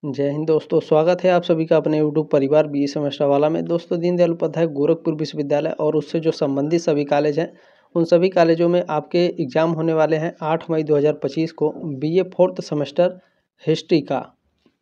जय हिंद दोस्तों, स्वागत है आप सभी का अपने यूट्यूब परिवार बीए सेमेस्टर वाला में। दोस्तों, दीनदयाल उपाध्याय गोरखपुर विश्वविद्यालय और उससे जो संबंधित सभी कॉलेज हैं, उन सभी कॉलेजों में आपके एग्ज़ाम होने वाले हैं 8 मई 2025 को बीए फोर्थ सेमेस्टर हिस्ट्री का।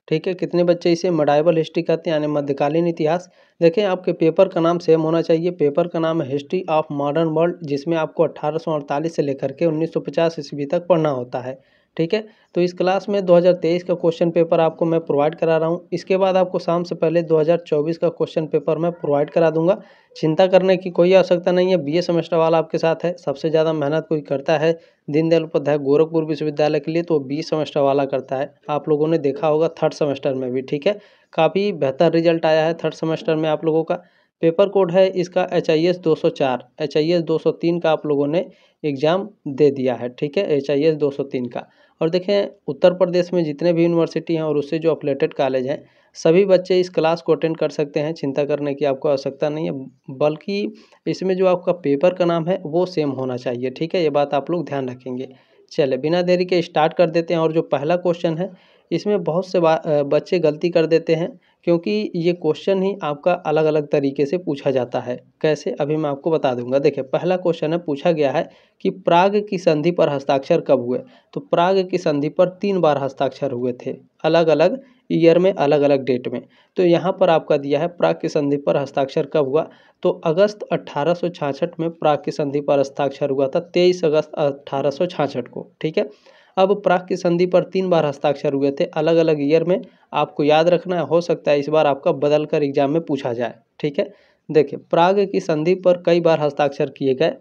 ठीक है, कितने बच्चे इसे मेडाइवल हिस्ट्री कहते हैं यानी मध्यकालीन इतिहास। देखें, आपके पेपर का नाम सेम होना चाहिए। पेपर का नाम है हिस्ट्री ऑफ मॉडर्न वर्ल्ड, जिसमें आपको 1848 से लेकर के 1950 ईस्वी तक पढ़ना होता है। ठीक है, तो इस क्लास में 2023 का क्वेश्चन पेपर आपको मैं प्रोवाइड करा रहा हूँ। इसके बाद आपको शाम से पहले 2024 का क्वेश्चन पेपर मैं प्रोवाइड करा दूंगा। चिंता करने की कोई आवश्यकता नहीं है, बीए सेमेस्टर वाला आपके साथ है। सबसे ज़्यादा मेहनत कोई करता है दीनदयाल उपाध्याय गोरखपुर विश्वविद्यालय के लिए, तो बी सेमेस्टर वाला करता है। आप लोगों ने देखा होगा थर्ड सेमेस्टर में भी। ठीक है, काफ़ी बेहतर रिजल्ट आया है थर्ड सेमेस्टर में आप लोगों का। पेपर कोड है इसका HIS 204, HIS 203 का आप लोगों ने एग्ज़ाम दे दिया है। ठीक है, HIS 203 का। और देखें, उत्तर प्रदेश में जितने भी यूनिवर्सिटी हैं और उससे जो अफिलेटेड कॉलेज हैं, सभी बच्चे इस क्लास को अटेंड कर सकते हैं। चिंता करने की आपको आवश्यकता नहीं है, बल्कि इसमें जो आपका पेपर का नाम है वो सेम होना चाहिए। ठीक है, ये बात आप लोग ध्यान रखेंगे। चले बिना देरी के स्टार्ट कर देते हैं। और जो पहला क्वेश्चन है, इसमें बहुत से बच्चे गलती कर देते हैं, क्योंकि ये क्वेश्चन ही आपका अलग अलग तरीके से पूछा जाता है। कैसे, अभी मैं आपको बता दूंगा। देखिए, पहला क्वेश्चन है, पूछा गया है कि प्राग की संधि पर हस्ताक्षर कब हुए। तो प्राग की संधि पर 3 बार हस्ताक्षर हुए थे, अलग अलग ईयर में, अलग अलग डेट में। तो यहाँ पर आपका दिया है प्राग की संधि पर हस्ताक्षर कब हुआ। तो अगस्त 1866 में प्राग की संधि पर हस्ताक्षर हुआ था, 23 अगस्त 1866 को। ठीक है, अब प्राग की संधि पर 3 बार हस्ताक्षर हुए थे, अलग अलग ईयर में। आपको याद रखना है, हो सकता है इस बार आपका बदल कर एग्जाम में पूछा जाए। ठीक है, देखिए, प्राग की संधि पर कई बार हस्ताक्षर किए गए,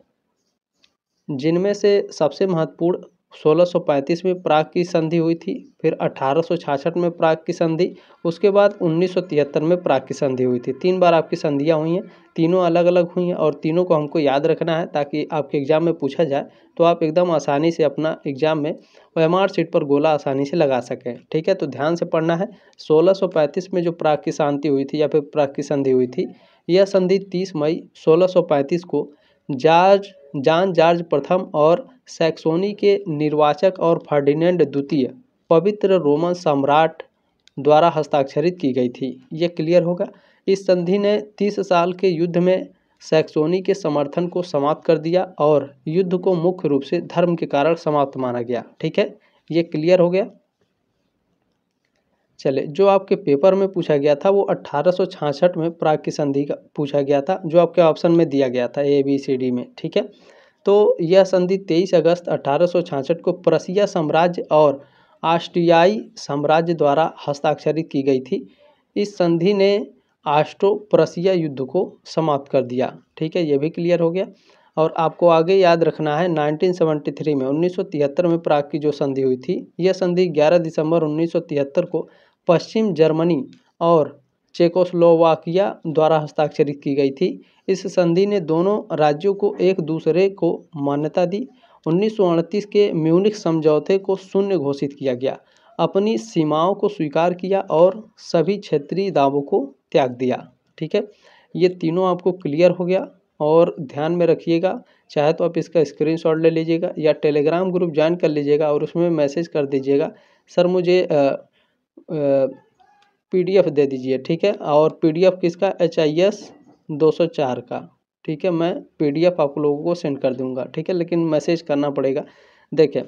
जिनमें से सबसे महत्वपूर्ण 1635 में प्राग की संधि हुई थी, फिर 1866 में प्राग की संधि, उसके बाद 1973 में प्राग की संधि हुई थी। 3 बार आपकी संधियां हुई हैं, तीनों अलग अलग हुई हैं, और तीनों को हमको याद रखना है ताकि आपके एग्जाम में पूछा जाए तो आप एकदम आसानी से अपना एग्जाम में OMR सीट पर गोला आसानी से लगा सकें। ठीक है, तो ध्यान से पढ़ना है। 1635 में जो प्राग की शांति हुई थी या फिर प्राग की संधि हुई थी, यह संधि 30 मई 1635 को जॉन जॉर्ज प्रथम और सैक्सोनी के निर्वाचक और फर्डिनेंड द्वितीय पवित्र रोमन सम्राट द्वारा हस्ताक्षरित की गई थी। ये क्लियर होगा। इस संधि ने 30 साल के युद्ध में सैक्सोनी के समर्थन को समाप्त कर दिया और युद्ध को मुख्य रूप से धर्म के कारण समाप्त माना गया। ठीक है, ये क्लियर हो गया। चले, जो आपके पेपर में पूछा गया था वो 1866 में प्राग की संधि का पूछा गया था, जो आपके ऑप्शन में दिया गया था ABCD में। ठीक है, तो यह संधि 23 अगस्त 1866 को प्रशिया साम्राज्य और ऑस्ट्रियाई साम्राज्य द्वारा हस्ताक्षरित की गई थी। इस संधि ने ऑस्ट्रो प्रशिया युद्ध को समाप्त कर दिया। ठीक है, ये भी क्लियर हो गया। और आपको आगे याद रखना है 1973 में 1973 में प्राग की जो संधि हुई थी, यह संधि 11 दिसंबर 1973 को पश्चिम जर्मनी और चेकोस्लोवाकिया द्वारा हस्ताक्षरित की गई थी। इस संधि ने दोनों राज्यों को एक दूसरे को मान्यता दी। 1938 के म्यूनिख समझौते को शून्य घोषित किया गया, अपनी सीमाओं को स्वीकार किया और सभी क्षेत्रीय दावों को त्याग दिया। ठीक है, ये तीनों आपको क्लियर हो गया। और ध्यान में रखिएगा, चाहे तो आप इसका स्क्रीनशॉट ले लीजिएगा या टेलीग्राम ग्रुप ज्वाइन कर लीजिएगा और उसमें मैसेज कर दीजिएगा, सर मुझे PDF दे दीजिए। ठीक है, और PDF किसका, HIS 204 का। ठीक है, मैं PDF आप लोगों को सेंड कर दूंगा। ठीक है, लेकिन मैसेज करना पड़ेगा। देखें,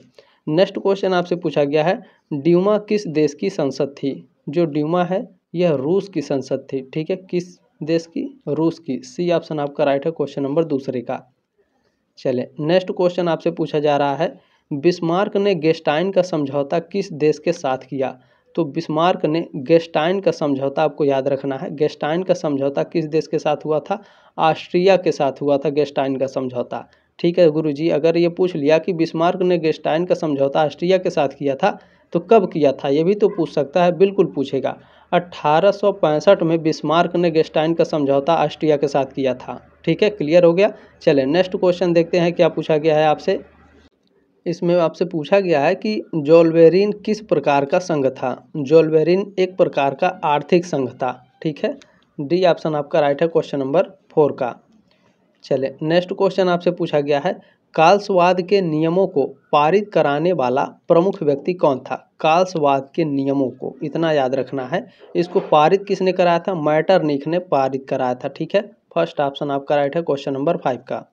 नेक्स्ट क्वेश्चन आपसे पूछा गया है, ड्यूमा किस देश की संसद थी। जो ड्यूमा है यह रूस की संसद थी। ठीक है, किस देश की, रूस की। C ऑप्शन आपका राइट है क्वेश्चन नंबर दूसरे का। चले, नेक्स्ट क्वेश्चन आपसे पूछा जा रहा है, बिस्मार्क ने गेस्टाइन का समझौता किस देश के साथ किया। तो बिस्मार्क ने गेस्टाइन का समझौता, आपको याद रखना है, गेस्टाइन का समझौता किस देश के साथ हुआ था, ऑस्ट्रिया के साथ हुआ था गेस्टाइन का समझौता। ठीक है गुरुजी, अगर ये पूछ लिया कि बिस्मार्क ने गेस्टाइन का समझौता ऑस्ट्रिया के साथ किया था तो कब किया था, ये भी तो पूछ सकता है। बिल्कुल पूछेगा। 1865 में बिस्मार्क ने गेस्टाइन का समझौता ऑस्ट्रिया के साथ किया था। ठीक है, क्लियर हो गया। चले, नेक्स्ट क्वेश्चन देखते हैं क्या पूछा गया है आपसे। इसमें आपसे पूछा गया है कि जोल्वेरिन किस प्रकार का संघ था। जोल्वेरिन एक प्रकार का आर्थिक संघ था। ठीक है, D ऑप्शन आपका राइट है क्वेश्चन नंबर 4 का। चले, नेक्स्ट क्वेश्चन आपसे पूछा गया है, काल्सवाद के नियमों को पारित कराने वाला प्रमुख व्यक्ति कौन था? काल्सवाद के नियमों को इतना याद रखना है। इसको पारित किसने कराया था? मैटरनिख ने पारित कराया था। ठीक है, फर्स्ट ऑप्शन आपका राइट है क्वेश्चन नंबर 5 का।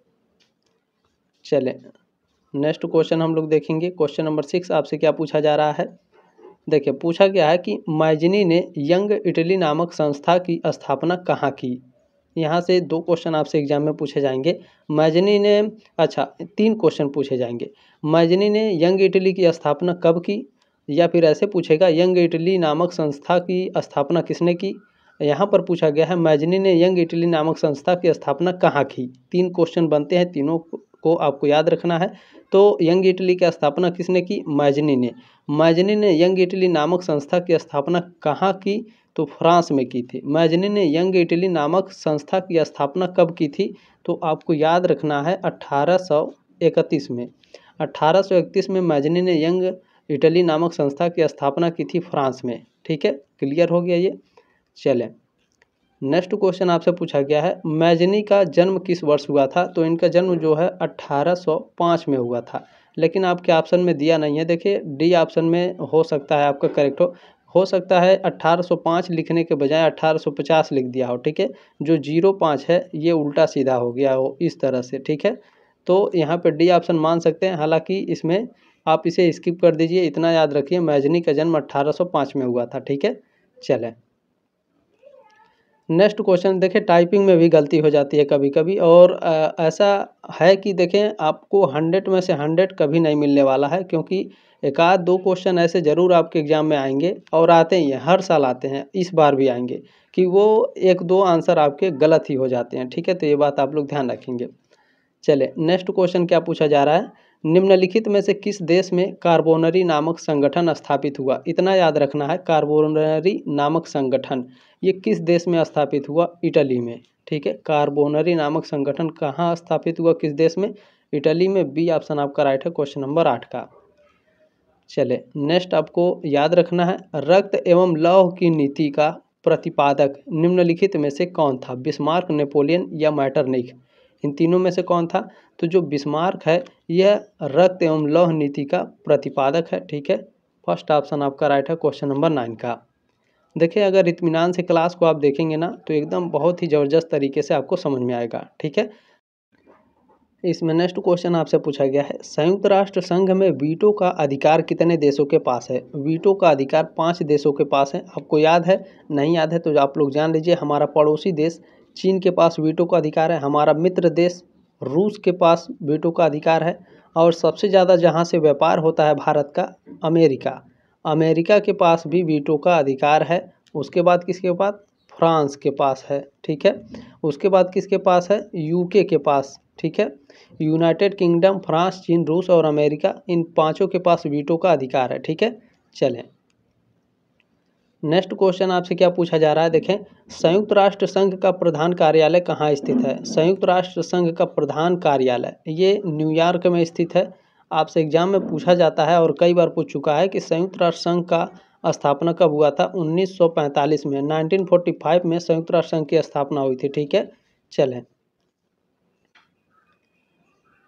चले नेक्स्ट क्वेश्चन हम लोग देखेंगे। क्वेश्चन नंबर 6 आपसे क्या पूछा जा रहा है? देखिए पूछा गया है कि मैजनी ने यंग इटली नामक संस्था की स्थापना कहाँ की? यहाँ से 2 क्वेश्चन आपसे एग्जाम में पूछे जाएंगे। मैजनी ने 3 क्वेश्चन पूछे जाएंगे। मैजनी ने यंग इटली की स्थापना कब की, या फिर ऐसे पूछेगा यंग इटली नामक संस्था की स्थापना किसने की। यहाँ पर पूछा गया है मैजनी ने यंग इटली नामक संस्था की स्थापना कहाँ की। 3 क्वेश्चन बनते हैं, तीनों को आपको याद रखना है। तो यंग इटली की स्थापना किसने की? मैजनी ने। मैजनी ने यंग इटली नामक संस्था की स्थापना कहाँ की? तो फ्रांस में की थी। मैजनी ने यंग इटली नामक संस्था की स्थापना कब की थी? तो आपको याद रखना है 1831 में। 1831 में मैजनी ने यंग इटली नामक संस्था की स्थापना की थी फ्रांस में। ठीक है, क्लियर हो गया ये। चलें नेक्स्ट क्वेश्चन आपसे पूछा गया है मैजनी का जन्म किस वर्ष हुआ था? तो इनका जन्म जो है 1805 में हुआ था, लेकिन आपके ऑप्शन में दिया नहीं है। देखिए डी ऑप्शन में हो सकता है आपका करेक्ट हो सकता है 1805 लिखने के बजाय 1850 लिख दिया हो। ठीक है, जो 05 है ये उल्टा सीधा हो गया हो इस तरह से। ठीक है, तो यहाँ पे डी ऑप्शन मान सकते हैं, हालांकि इसमें आप इसे स्किप कर दीजिए। इतना याद रखिए मैजनी का जन्म 1805 में हुआ था। ठीक है, चलें नेक्स्ट क्वेश्चन। देखिए टाइपिंग में भी गलती हो जाती है कभी कभी, और ऐसा है कि देखें आपको 100 में से 100 कभी नहीं मिलने वाला है, क्योंकि एक आध 2 क्वेश्चन ऐसे ज़रूर आपके एग्जाम में आएंगे, और आते ही हैं, हर साल आते हैं, इस बार भी आएंगे कि वो 1-2 आंसर आपके गलत ही हो जाते हैं। ठीक है, तो ये बात आप लोग ध्यान रखेंगे। चले नेक्स्ट क्वेश्चन क्या पूछा जा रहा है, निम्नलिखित में से किस देश में कार्बोनरी नामक संगठन स्थापित हुआ? इतना याद रखना है, कार्बोनरी नामक संगठन ये किस देश में स्थापित हुआ? इटली में। ठीक है, कार्बोनरी नामक संगठन कहाँ स्थापित हुआ, किस देश में? इटली में। बी ऑप्शन आपका राइट है क्वेश्चन नंबर 8 का। चले नेक्स्ट आपको याद रखना है रक्त एवं लौह की नीति का प्रतिपादक निम्नलिखित में से कौन था? बिस्मार्क, नेपोलियन या मैटरनिख? इन तीनों में से कौन था? तो जो बिस्मार्क है यह रक्त एवं लौह नीति का प्रतिपादक है। ठीक है, फर्स्ट ऑप्शन आपका राइट है क्वेश्चन नंबर 9 का। देखिए अगर इत्मीनान से क्लास को आप देखेंगे ना तो एकदम बहुत ही ज़बरदस्त तरीके से आपको समझ में आएगा। ठीक है, इसमें नेक्स्ट क्वेश्चन आपसे पूछा गया है संयुक्त राष्ट्र संघ में वीटो का अधिकार कितने देशों के पास है? वीटो का अधिकार 5 देशों के पास है। आपको याद है? नहीं याद है तो आप लोग जान लीजिए। हमारा पड़ोसी देश चीन के पास वीटो का अधिकार है, हमारा मित्र देश रूस के पास वीटो का अधिकार है, और सबसे ज़्यादा जहाँ से व्यापार होता है भारत का, अमेरिका, अमेरिका के पास भी वीटो का अधिकार है। उसके बाद किसके पास? फ्रांस के पास है। ठीक है, उसके बाद किसके पास है? यूके के पास। ठीक है, यूनाइटेड किंगडम, फ्रांस, चीन, रूस और अमेरिका, इन पांचों के पास वीटो का अधिकार है। ठीक है, चलें नेक्स्ट क्वेश्चन आपसे क्या पूछा जा रहा है, देखें संयुक्त राष्ट्र संघ का प्रधान कार्यालय कहाँ स्थित है? संयुक्त राष्ट्र संघ का प्रधान कार्यालय ये न्यूयॉर्क में स्थित है। आपसे एग्जाम में पूछा जाता है और कई बार पूछ चुका है कि संयुक्त राष्ट्र संघ का स्थापना कब हुआ था? 1945 में, 1945 में संयुक्त राष्ट्र संघ की स्थापना हुई थी। ठीक है, चलें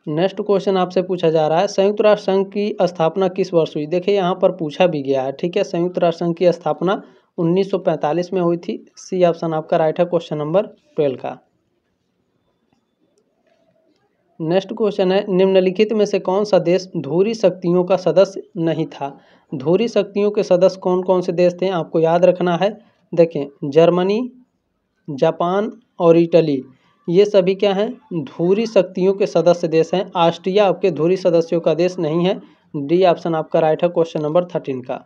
नेक्स्ट क्वेश्चन आपसे पूछा जा रहा है संयुक्त राष्ट्र संघ की स्थापना किस वर्ष हुई? देखिए यहाँ पर पूछा भी गया है। ठीक है, संयुक्त राष्ट्र संघ की स्थापना 1945 में हुई थी। सी ऑप्शन आपका राइट है क्वेश्चन नंबर 12 का। नेक्स्ट क्वेश्चन है निम्नलिखित में से कौन सा देश धुरी शक्तियों का सदस्य नहीं था? धुरी शक्तियों के सदस्य कौन कौन से देश थे आपको याद रखना है। देखें जर्मनी, जापान और इटली, ये सभी क्या हैं? धुरी शक्तियों के सदस्य देश हैं। ऑस्ट्रिया आपके धुरी सदस्यों का देश नहीं है। डी ऑप्शन आपका राइट है क्वेश्चन नंबर 13 का।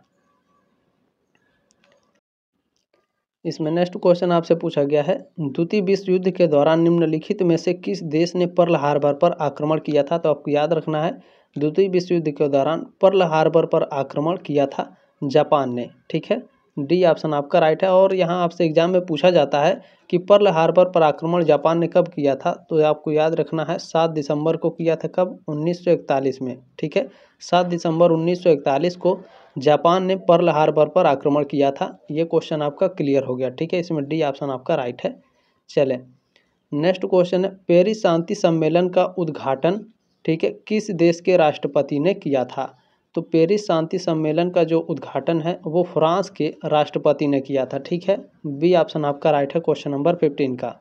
इसमें नेक्स्ट क्वेश्चन आपसे पूछा गया है द्वितीय विश्व युद्ध के दौरान निम्नलिखित में से किस देश ने पर्ल हार्बर पर आक्रमण किया था? तो आपको याद रखना है द्वितीय विश्व युद्ध के दौरान पर्ल हार्बर पर आक्रमण किया था जापान ने। ठीक है, डी ऑप्शन आपका राइट है। और यहाँ आपसे एग्जाम में पूछा जाता है कि पर्ल हार्बर पर आक्रमण जापान ने कब किया था? तो आपको याद रखना है 7 दिसंबर को किया था। कब? 1941 में। ठीक है, 7 दिसंबर 1941 को जापान ने पर्ल हार्बर पर आक्रमण किया था। ये क्वेश्चन आपका क्लियर हो गया। ठीक है, इसमें डी ऑप्शन आपका राइट है। चलें नेक्स्ट क्वेश्चन है पेरिस शांति सम्मेलन का उद्घाटन ठीक है, किस देश के राष्ट्रपति ने किया था? तो पेरिस शांति सम्मेलन का जो उद्घाटन है वो फ्रांस के राष्ट्रपति ने किया था। ठीक है, बी ऑप्शन आपका राइट है क्वेश्चन नंबर 15 का।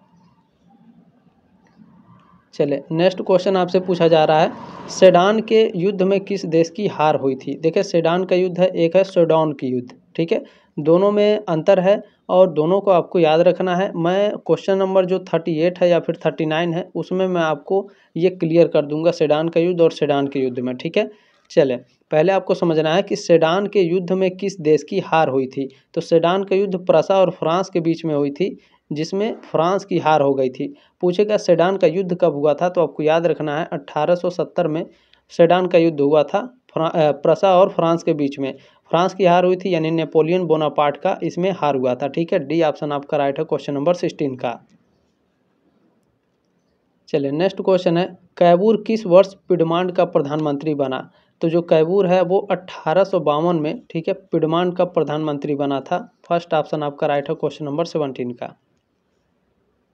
चलिए नेक्स्ट क्वेश्चन आपसे पूछा जा रहा है, सेडान के युद्ध में किस देश की हार हुई थी? देखिए सेडान का युद्ध है, एक है सोडान की युद्ध। ठीक है, दोनों में अंतर है और दोनों को आपको याद रखना है। मैं क्वेश्चन नंबर जो 38 है या फिर 39 है उसमें मैं आपको ये क्लियर कर दूंगा सेडान का युद्ध और सेडान के युद्ध में। ठीक है, चले पहले आपको समझना है कि सेडान के युद्ध में किस देश की हार हुई थी। तो सेडान का युद्ध प्रसा और फ्रांस के बीच में हुई थी, जिसमें फ्रांस की हार हो गई थी। पूछेगा सेडान का युद्ध कब हुआ था, तो आपको याद रखना है 1870 में सेडान का युद्ध हुआ था प्रसा और फ्रांस के बीच में। फ्रांस की हार हुई थी, यानी नेपोलियन बोनापार्ट का इसमें हार हुआ था। ठीक है, डी ऑप्शन आपका राइट है क्वेश्चन नंबर 16 का। चलिए नेक्स्ट क्वेश्चन है, कैबूर किस वर्ष पिडमांड का प्रधानमंत्री बना? तो जो कैबूर है वो 1852 में, ठीक है, पिडमांड का प्रधानमंत्री बना था। फर्स्ट ऑप्शन आपका राइट है क्वेश्चन नंबर 17 का।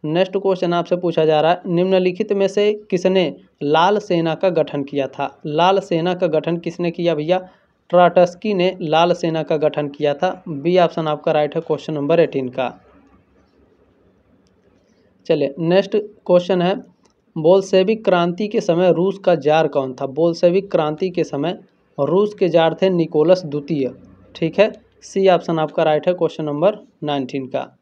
नेक्स्ट क्वेश्चन आपसे पूछा जा रहा है, निम्नलिखित में से किसने लाल सेना का गठन किया था? लाल सेना का गठन किसने किया भैया? ट्राटस्की ने लाल सेना का गठन किया था। बी ऑप्शन आपका राइट है क्वेश्चन नंबर 18 का। चलिए नेक्स्ट क्वेश्चन है, बोल्शेविक क्रांति के समय रूस का जार कौन था? बोल्शेविक क्रांति के समय रूस के जार थे निकोलस द्वितीय। ठीक है, सी ऑप्शन आपका राइट है क्वेश्चन नंबर 19 का।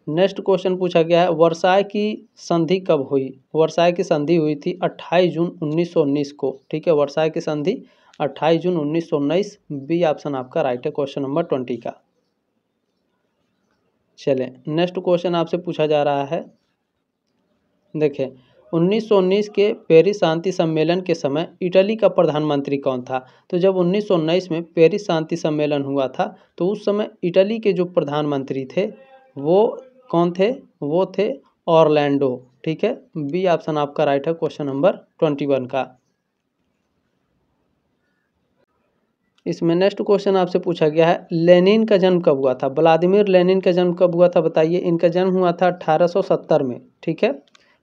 नेक्स्ट क्वेश्चन पूछा गया है, वर्साय की संधि कब हुई? वर्साय की संधि हुई थी 28 जून 1919 को। ठीक है, वर्साय की संधि 28 जून 1919। बी ऑप्शन आपका राइट है क्वेश्चन नंबर 20 का। चलें नेक्स्ट क्वेश्चन आपसे पूछा जा रहा है, देखें 1919 के पेरिस शांति सम्मेलन के समय इटली का प्रधानमंत्री कौन था? तो जब 1919 में पेरिस शांति सम्मेलन हुआ था तो उस समय इटली के जो प्रधानमंत्री थे वो कौन थे? वो थे ऑरलैंडो। ठीक है, बी ऑप्शन आपका राइट है क्वेश्चन नंबर 21 का। इसमें नेक्स्ट क्वेश्चन आपसे पूछा गया है, लेनिन का जन्म कब हुआ था? व्लादिमीर लेनिन का जन्म कब हुआ था बताइए? इनका जन्म हुआ था 1870 में। ठीक है,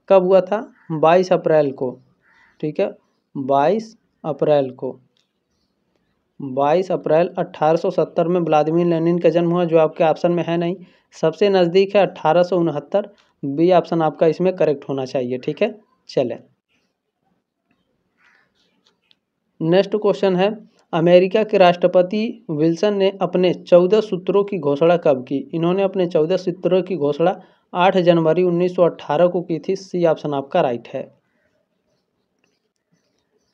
कब हुआ था? 22 अप्रैल को। ठीक है, 22 अप्रैल को, 22 अप्रैल 1870 में व्लादिमीर लेनिन का जन्म हुआ, जो आपके ऑप्शन में है नहीं। सबसे नज़दीक है 1869। बी ऑप्शन आपका इसमें करेक्ट होना चाहिए। ठीक है, चलें नेक्स्ट क्वेश्चन है, अमेरिका के राष्ट्रपति विल्सन ने अपने 14 सूत्रों की घोषणा कब की? इन्होंने अपने 14 सूत्रों की घोषणा 8 जनवरी 1918 को की थी। सी ऑप्शन आपका राइट है।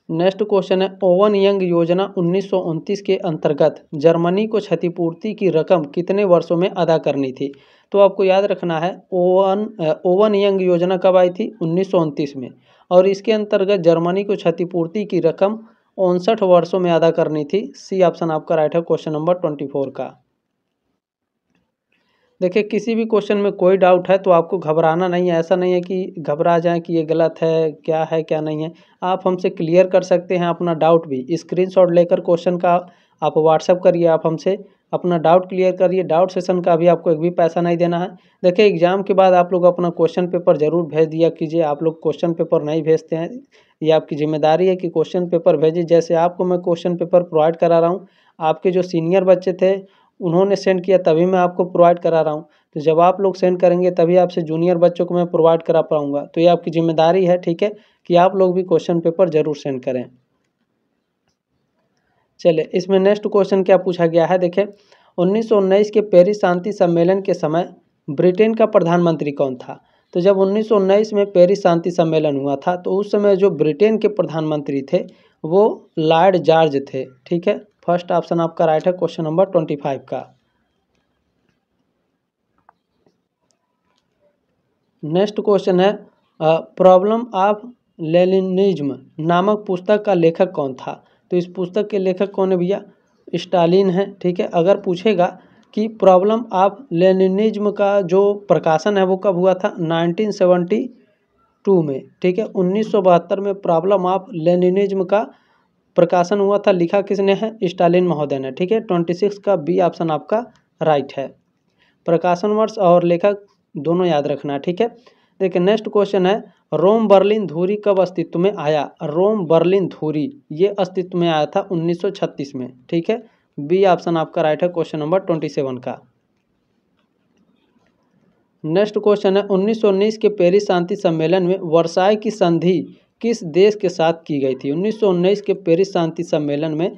नेक्स्ट क्वेश्चन है, ओवन यंग योजना 1929 के अंतर्गत जर्मनी को क्षतिपूर्ति की रकम कितने वर्षों में अदा करनी थी? तो आपको याद रखना है ओवन यंग योजना कब आई थी? 1929 में, और इसके अंतर्गत जर्मनी को क्षतिपूर्ति की रकम 59 वर्षों में अदा करनी थी। सी ऑप्शन आपका राइट है क्वेश्चन नंबर 24 का। देखिए किसी भी क्वेश्चन में कोई डाउट है तो आपको घबराना नहीं है। ऐसा नहीं है कि घबरा जाएं कि ये गलत है क्या नहीं है। आप हमसे क्लियर कर सकते हैं अपना डाउट भी। स्क्रीनशॉट लेकर क्वेश्चन का आप व्हाट्सअप करिए, आप हमसे अपना डाउट क्लियर करिए। डाउट सेशन का भी आपको एक भी पैसा नहीं देना है। देखिए एग्ज़ाम के बाद आप लोग अपना क्वेश्चन पेपर ज़रूर भेज दिया कीजिए। आप लोग क्वेश्चन पेपर नहीं भेजते हैं, ये आपकी जिम्मेदारी है कि क्वेश्चन पेपर भेजिए। जैसे आपको मैं क्वेश्चन पेपर प्रोवाइड करा रहा हूँ, आपके जो सीनियर बच्चे थे उन्होंने सेंड किया तभी मैं आपको प्रोवाइड करा रहा हूँ। तो जब आप लोग सेंड करेंगे तभी आपसे जूनियर बच्चों को मैं प्रोवाइड करा पाऊँगा। तो ये आपकी जिम्मेदारी है, ठीक है, कि आप लोग भी क्वेश्चन पेपर ज़रूर सेंड करें। चलिए इसमें नेक्स्ट क्वेश्चन क्या पूछा गया है, देखें 1919 के पेरिस शांति सम्मेलन के समय ब्रिटेन का प्रधानमंत्री कौन था? तो जब 1919 में पेरिस शांति सम्मेलन हुआ था तो उस समय जो ब्रिटेन के प्रधानमंत्री थे वो लॉर्ड जॉर्ज थे। ठीक है, फर्स्ट ऑप्शन आपका राइट है क्वेश्चन नंबर 25 का। नेक्स्ट क्वेश्चन है, प्रॉब्लम ऑफ लेनिनिज्म नामक पुस्तक का लेखक कौन था? तो इस पुस्तक के लेखक कौन है भैया? स्टालिन है। ठीक है, अगर पूछेगा कि प्रॉब्लम ऑफ लेनिनिज्म का जो प्रकाशन है वो कब हुआ था? 1972 में। ठीक है, 1972 में प्रॉब्लम ऑफ लेनिनिज्म का प्रकाशन हुआ था। लिखा किसने है? स्टालिन महोदय ने। ठीक है, 26 का बी ऑप्शन आपका राइट है। प्रकाशन वर्ष और लेखक दोनों याद रखना। ठीक है, देखिए नेक्स्ट क्वेश्चन है, रोम बर्लिन धुरी कब अस्तित्व में आया? रोम बर्लिन धुरी ये अस्तित्व में आया था 1936 में। ठीक है, बी ऑप्शन आपका राइट है क्वेश्चन नंबर 27 का। नेक्स्ट क्वेश्चन है 1919 के पेरिस शांति सम्मेलन में वर्साई की संधि किस देश के साथ की गई थी? 1919 के पेरिस शांति सम्मेलन में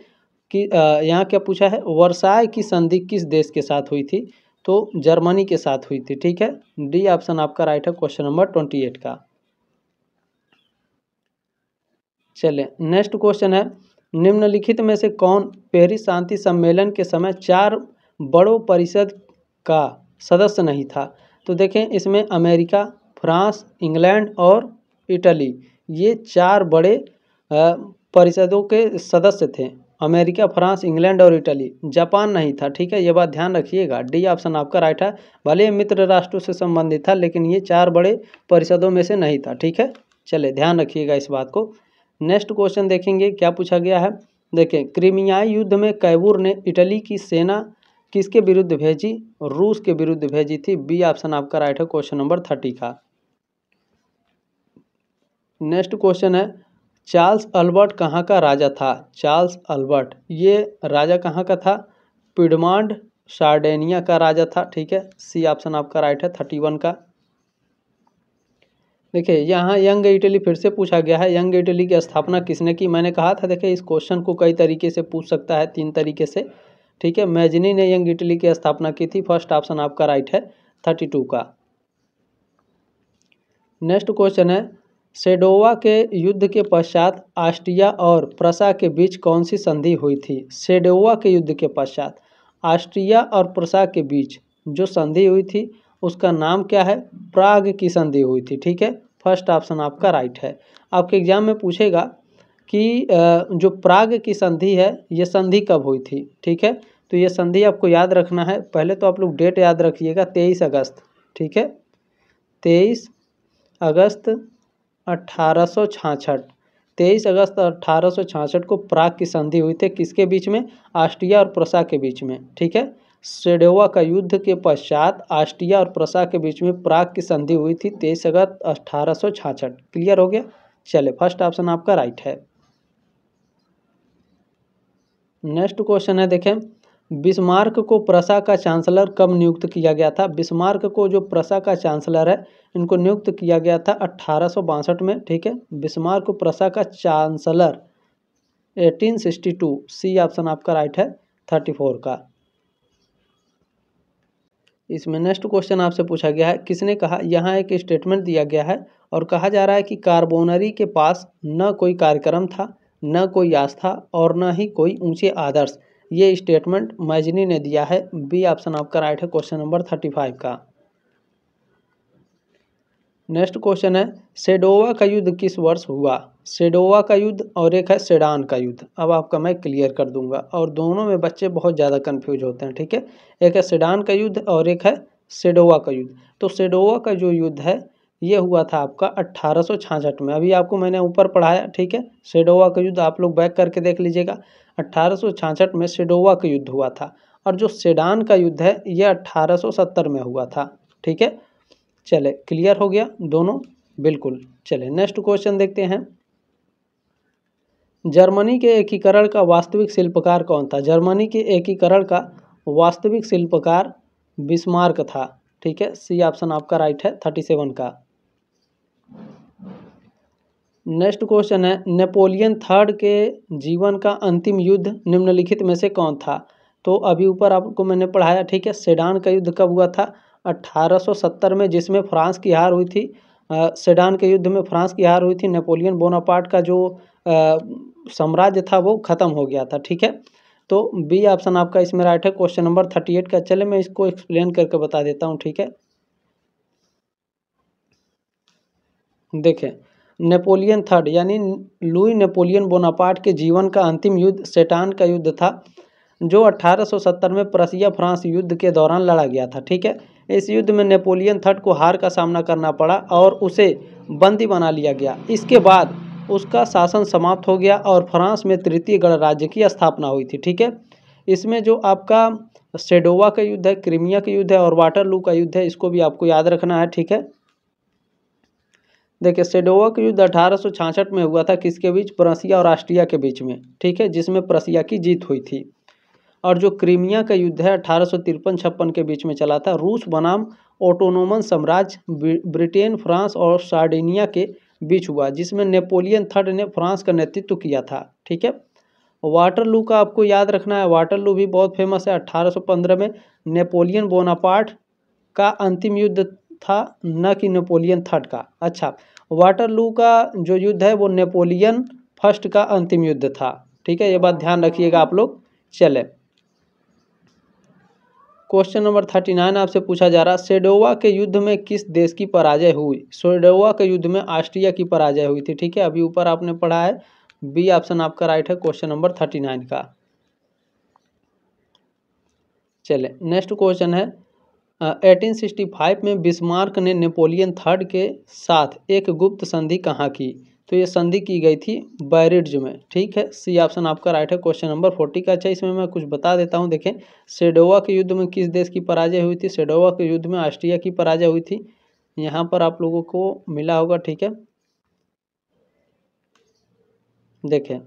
यहाँ क्या पूछा है, वर्साई की संधि किस देश के साथ हुई थी? तो जर्मनी के साथ हुई थी। ठीक है, डी ऑप्शन आपका राइट है क्वेश्चन नंबर 28 का। चलिए नेक्स्ट क्वेश्चन है निम्नलिखित में से कौन पेरिस शांति सम्मेलन के समय 4 बड़ों परिषद का सदस्य नहीं था? तो देखें इसमें अमेरिका, फ्रांस, इंग्लैंड और इटली ये 4 बड़े परिषदों के सदस्य थे। अमेरिका, फ्रांस, इंग्लैंड और इटली, जापान नहीं था। ठीक है, ये बात ध्यान रखिएगा। डी ऑप्शन आपका राइट है। भले ही मित्र राष्ट्रों से संबंधित था लेकिन ये 4 बड़े परिषदों में से नहीं था। ठीक है, चलिए ध्यान रखिएगा इस बात को। नेक्स्ट क्वेश्चन देखेंगे क्या पूछा गया है। देखें क्रीमियाई युद्ध में कैबूर ने इटली की सेना किसके विरुद्ध भेजी? रूस के विरुद्ध भेजी थी। बी ऑप्शन आपका राइट है क्वेश्चन नंबर 30 का। नेक्स्ट क्वेश्चन है चार्ल्स अल्बर्ट कहाँ का राजा था? चार्ल्स अल्बर्ट ये राजा कहाँ का था? पिडमॉन्ट सार्डेनिया का राजा था। ठीक है, सी ऑप्शन आपका राइट है 31 का। देखिए यहाँ यंग इटली फिर से पूछा गया है। यंग इटली की स्थापना किसने की? मैंने कहा था देखिए इस क्वेश्चन को कई तरीके से पूछ सकता है, 3 तरीके से। ठीक है, मैजनी ने यंग इटली की स्थापना की थी। फर्स्ट ऑप्शन आपका राइट है 32 का। नेक्स्ट क्वेश्चन है सेडोवा के युद्ध के पश्चात ऑस्ट्रिया और प्रसा के बीच कौन सी संधि हुई थी? सेडोवा के युद्ध के पश्चात ऑस्ट्रिया और प्रसा के बीच जो संधि हुई थी उसका नाम क्या है? प्राग की संधि हुई थी। ठीक है, फर्स्ट ऑप्शन आपका राइट है। आपके एग्जाम में पूछेगा कि जो प्राग की संधि है ये संधि कब हुई थी? ठीक है, तो ये संधि आपको याद रखना है। पहले तो आप लोग डेट याद रखिएगा 23 अगस्त। ठीक है, 23 अगस्त 1866। 23 अगस्त 1866 को प्राग की संधि हुई थी। किसके बीच में? ऑस्ट्रिया और प्रसा के बीच में। ठीक है, सेडोवा का युद्ध के पश्चात ऑस्ट्रिया और प्रसा के बीच में प्राग की संधि हुई थी 23 अगस्त 1866। क्लियर हो गया? चले फर्स्ट ऑप्शन आपका राइट है। नेक्स्ट क्वेश्चन है देखें बिस्मार्क को प्रसा का चांसलर कब नियुक्त किया गया था? बिस्मार्क को जो प्रसा का चांसलर है इनको नियुक्त किया गया था 1862 में। ठीक है, बिस्मार्क को प्रसा का चांसलर 1862। सी ऑप्शन आपका राइट है 34 का। इसमें नेक्स्ट क्वेश्चन आपसे पूछा गया है किसने कहा, यहाँ एक स्टेटमेंट दिया गया है और कहा जा रहा है कि कार्बोनरी के पास न कोई कार्यक्रम था, न कोई आस्था और न ही कोई ऊंचे आदर्श। ये स्टेटमेंट मैजनी ने दिया है। बी ऑप्शन आपका राइट है क्वेश्चन नंबर 35 का। नेक्स्ट क्वेश्चन है सेडोवा का युद्ध किस वर्ष हुआ? सेडोवा का युद्ध और एक है सेडान का युद्ध। अब आपका मैं क्लियर कर दूंगा और दोनों में बच्चे बहुत ज़्यादा कंफ्यूज होते हैं। ठीक है, एक है सेडान का युद्ध और एक है सेडोवा का युद्ध। तो सेडोवा का जो युद्ध है ये हुआ था आपका 1866 में। अभी आपको मैंने ऊपर पढ़ाया। ठीक है, सेडोवा का युद्ध आप लोग बैक करके देख लीजिएगा। 1866 में सेडोवा का युद्ध हुआ था और जो सेडान का युद्ध है ये 1870 में हुआ था। ठीक है, चले क्लियर हो गया दोनों? बिल्कुल। चले नेक्स्ट क्वेश्चन देखते हैं जर्मनी के एकीकरण का वास्तविक शिल्पकार कौन था? जर्मनी के एकीकरण का वास्तविक शिल्पकार बिस्मार्क था। ठीक है, सी ऑप्शन आपका राइट है 37 का। नेक्स्ट क्वेश्चन है नेपोलियन थर्ड के जीवन का अंतिम युद्ध निम्नलिखित में से कौन था? तो अभी ऊपर आपको मैंने पढ़ाया। ठीक है, सेडान का युद्ध कब हुआ था? 1870 में, जिसमें फ्रांस की हार हुई थी। सेडान के युद्ध में फ्रांस की हार हुई थी। नेपोलियन बोनापार्ट का जो साम्राज्य था वो खत्म हो गया था। ठीक है, तो बी ऑप्शन आपका इसमें राइट है क्वेश्चन नंबर 38 का। चले मैं इसको एक्सप्लेन करके बता देता हूँ। ठीक है, देखें नेपोलियन थर्ड यानी लुई नेपोलियन बोनापार्ट के जीवन का अंतिम युद्ध सेडान का युद्ध था जो 1870 में प्रसिया फ्रांस युद्ध के दौरान लड़ा गया था। ठीक है, इस युद्ध में नेपोलियन थर्ड को हार का सामना करना पड़ा और उसे बंदी बना लिया गया। इसके बाद उसका शासन समाप्त हो गया और फ्रांस में तृतीय गणराज्य की स्थापना हुई थी। ठीक है, इसमें जो आपका सेडोवा का युद्ध है, क्रीमिया का युद्ध है और वाटरलू का युद्ध है, इसको भी आपको याद रखना है। ठीक है, देखिए सेडोवा का युद्ध 1866 में हुआ था, किसके बीच? प्रशिया और ऑस्ट्रिया के बीच में, ठीक है, जिसमें प्रशिया की जीत हुई थी। और जो क्रीमिया का युद्ध है 1853-56 के बीच में चला था, रूस बनाम ऑटोनोमन साम्राज्य ब्रिटेन, फ्रांस और सार्डिनिया के बीच हुआ, जिसमें नेपोलियन थर्ड ने फ्रांस का नेतृत्व किया था, ठीक है। वाटरलू का आपको याद रखना है, वाटरलू भी बहुत फेमस है। 1815 में नेपोलियन बोनापार्ट का अंतिम युद्ध था, न कि नेपोलियन थर्ड का। अच्छा, वाटरलू का जो युद्ध है वो नेपोलियन फर्स्ट का अंतिम युद्ध था, ठीक है, ये बात ध्यान रखिएगा आप लोग। चले, क्वेश्चन नंबर 39 आपसे पूछा जा रहा, सेडोवा के युद्ध में किस देश की पराजय हुई? सेडोवा के युद्ध में ऑस्ट्रिया की पराजय हुई थी, ठीक है, अभी ऊपर आपने पढ़ा है, बी ऑप्शन आपका राइट है क्वेश्चन नंबर 39 का। चले, नेक्स्ट क्वेश्चन है 1865 में बिस्मार्क ने नेपोलियन थर्ड के साथ एक गुप्त संधि कहाँ की? तो ये संधि की गई थी बैरिड्ज में, ठीक है, सी ऑप्शन आपका राइट है क्वेश्चन नंबर 40 का। अच्छा, इसमें मैं कुछ बता देता हूँ, देखें, सेडोवा के युद्ध में किस देश की पराजय हुई थी? सेडोवा के युद्ध में ऑस्ट्रिया की पराजय हुई थी, यहाँ पर आप लोगों को मिला होगा, ठीक है। देखें,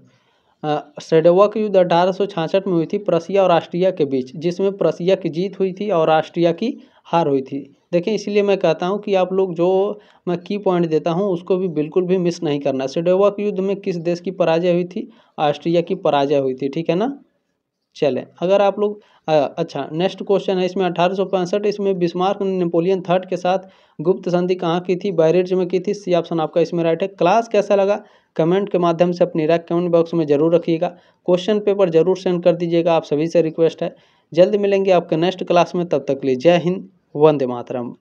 सेडोवा की युद्ध 1866 में हुई थी प्रशिया और ऑस्ट्रिया के बीच, जिसमें प्रशिया की जीत हुई थी और ऑस्ट्रिया की हार हुई थी। देखें, इसीलिए मैं कहता हूं कि आप लोग जो मैं की पॉइंट देता हूं उसको भी बिल्कुल भी मिस नहीं करना। सेडोवा के युद्ध में किस देश की पराजय हुई थी? ऑस्ट्रिया की पराजय हुई थी, ठीक है ना। चलें, अगर आप लोग अच्छा, नेक्स्ट क्वेश्चन है इसमें 1865, इसमें बिस्मार्क ने नेपोलियन थर्ड के साथ गुप्त संधि कहाँ की थी? बैरिड्ज में की थी, सी ऑप्शन आपका इसमें राइट है। क्लास कैसा लगा कमेंट के माध्यम से अपनी राय कमेंट बॉक्स में जरूर रखिएगा, क्वेश्चन पेपर जरूर सेंड कर दीजिएगा, आप सभी से रिक्वेस्ट है। जल्द मिलेंगे आपके नेक्स्ट क्लास में, तब तक के लिए जय हिंद, वंदे मातरम।